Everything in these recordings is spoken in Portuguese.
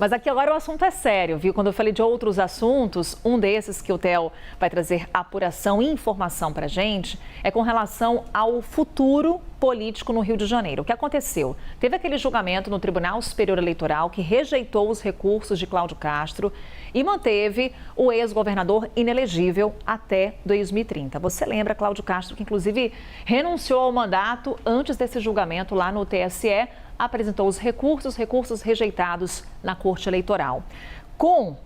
Mas aqui agora o assunto é sério, viu? Quando eu falei de outros assuntos, um desses que o Theo vai trazer apuração e informação para a gente é com relação ao futuro político no Rio de Janeiro. O que aconteceu? Teve aquele julgamento no Tribunal Superior Eleitoral que rejeitou os recursos de Cláudio Castro e manteve o ex-governador inelegível até 2030. Você lembra, Cláudio Castro, que inclusive renunciou ao mandato antes desse julgamento lá no TSE, apresentou os recursos rejeitados na Corte Eleitoral. Com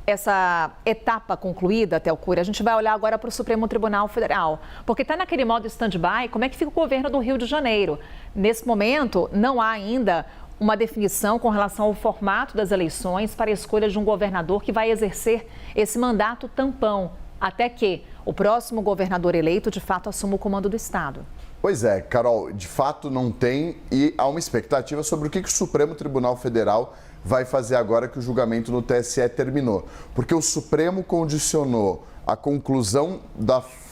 essa etapa concluída, Theo Cury, a gente vai olhar agora para o Supremo Tribunal Federal, porque está naquele modo stand-by, como é que fica o governo do Rio de Janeiro? Nesse momento, não há ainda uma definição com relação ao formato das eleições para a escolha de um governador que vai exercer esse mandato tampão, até que o próximo governador eleito, de fato, assuma o comando do Estado. Pois é, Carol, de fato não tem e há uma expectativa sobre o que o Supremo Tribunal Federal vai fazer agora que o julgamento no TSE terminou. Porque o Supremo condicionou a conclusão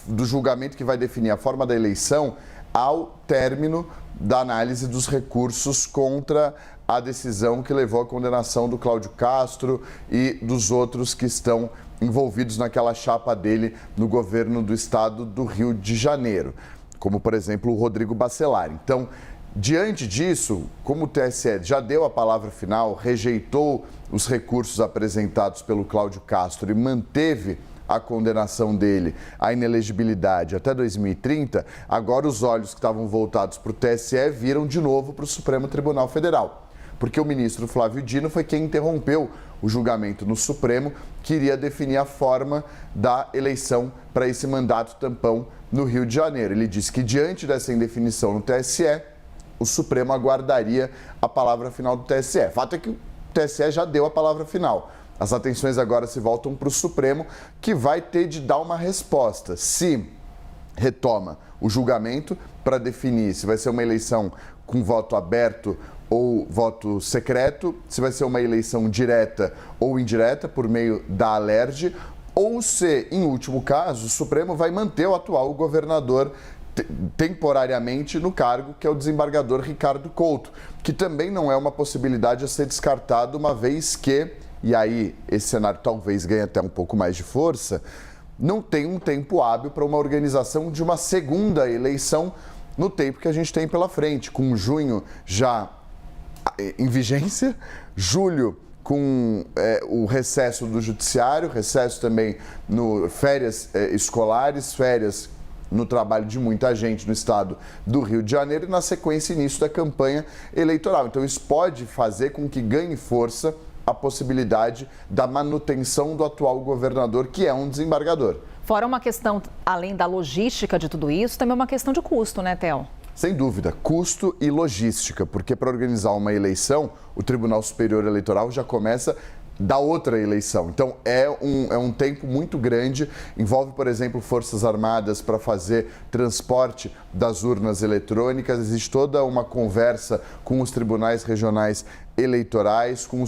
do julgamento que vai definir a forma da eleição ao término da análise dos recursos contra a decisão que levou à condenação do Cláudio Castro e dos outros que estão envolvidos naquela chapa dele no governo do estado do Rio de Janeiro, como, por exemplo, o Rodrigo Bacelar. Então, diante disso, como o TSE já deu a palavra final, rejeitou os recursos apresentados pelo Cláudio Castro e manteve a condenação dele à inelegibilidade até 2030, agora os olhos que estavam voltados para o TSE viram de novo para o Supremo Tribunal Federal. Porque o ministro Flávio Dino foi quem interrompeu o julgamento no Supremo, que iria definir a forma da eleição para esse mandato tampão no Rio de Janeiro. Ele disse que, diante dessa indefinição no TSE, o Supremo aguardaria a palavra final do TSE. Fato é que o TSE já deu a palavra final. As atenções agora se voltam para o Supremo, que vai ter de dar uma resposta. Se retoma o julgamento para definir se vai ser uma eleição com voto aberto ou voto secreto, se vai ser uma eleição direta ou indireta por meio da Alerj, ou se, em último caso, o Supremo vai manter o atual governador temporariamente no cargo, que é o desembargador Ricardo Couto, que também não é uma possibilidade a ser descartada, uma vez que, e aí esse cenário talvez ganhe até um pouco mais de força, não tem um tempo hábil para uma organização de uma segunda eleição no tempo que a gente tem pela frente, com junho já em vigência, julho com o recesso do judiciário, recesso também no férias escolares, férias no trabalho de muita gente no estado do Rio de Janeiro e na sequência início da campanha eleitoral. Então isso pode fazer com que ganhe força a possibilidade da manutenção do atual governador, que é um desembargador. Fora uma questão, além da logística de tudo isso, também uma questão de custo, né, Theo? Sem dúvida, custo e logística, porque para organizar uma eleição, o Tribunal Superior Eleitoral já começa da outra eleição. Então, é um tempo muito grande, envolve, por exemplo, Forças Armadas para fazer transporte das urnas eletrônicas, existe toda uma conversa com os tribunais regionais eleitorais, com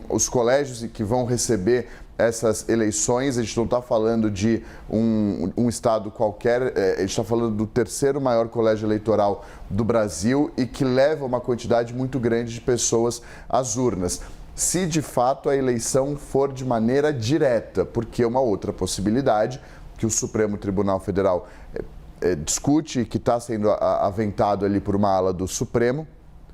os colégios que vão receber essas eleições. A gente não está falando de um estado qualquer, a gente está falando do terceiro maior colégio eleitoral do Brasil e que leva uma quantidade muito grande de pessoas às urnas. Se de fato a eleição for de maneira direta, porque é uma outra possibilidade que o Supremo Tribunal Federal discute e que está sendo aventado ali por uma ala do Supremo,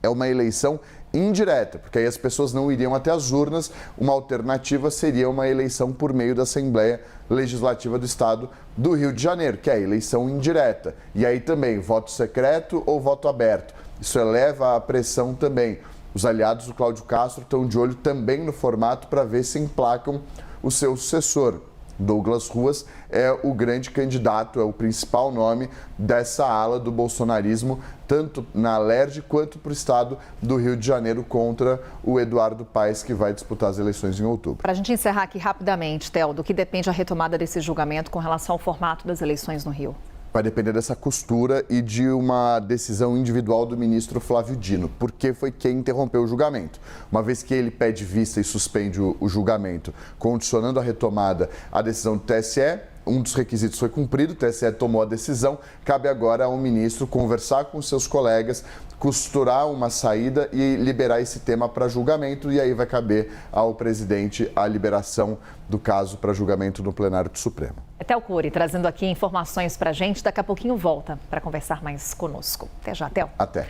é uma eleição indireta, porque aí as pessoas não iriam até as urnas. Uma alternativa seria uma eleição por meio da Assembleia Legislativa do Estado do Rio de Janeiro, que é a eleição indireta. E aí também, voto secreto ou voto aberto. Isso eleva a pressão também. Os aliados do Cláudio Castro estão de olho também no formato para ver se emplacam o seu sucessor. Douglas Ruas é o grande candidato, é o principal nome dessa ala do bolsonarismo, tanto na Alerj quanto para o estado do Rio de Janeiro, contra o Eduardo Paes, que vai disputar as eleições em outubro. Para a gente encerrar aqui rapidamente, Theo, do que depende a retomada desse julgamento com relação ao formato das eleições no Rio? Vai depender dessa costura e de uma decisão individual do ministro Flávio Dino, porque foi quem interrompeu o julgamento. Uma vez que ele pede vista e suspende o julgamento, condicionando a retomada à decisão do TSE, um dos requisitos foi cumprido, o TSE tomou a decisão, cabe agora ao ministro conversar com seus colegas, costurar uma saída e liberar esse tema para julgamento, e aí vai caber ao presidente a liberação do caso para julgamento no plenário do Supremo. Théo Cury trazendo aqui informações para a gente, daqui a pouquinho volta para conversar mais conosco. Até já, Théo. Até.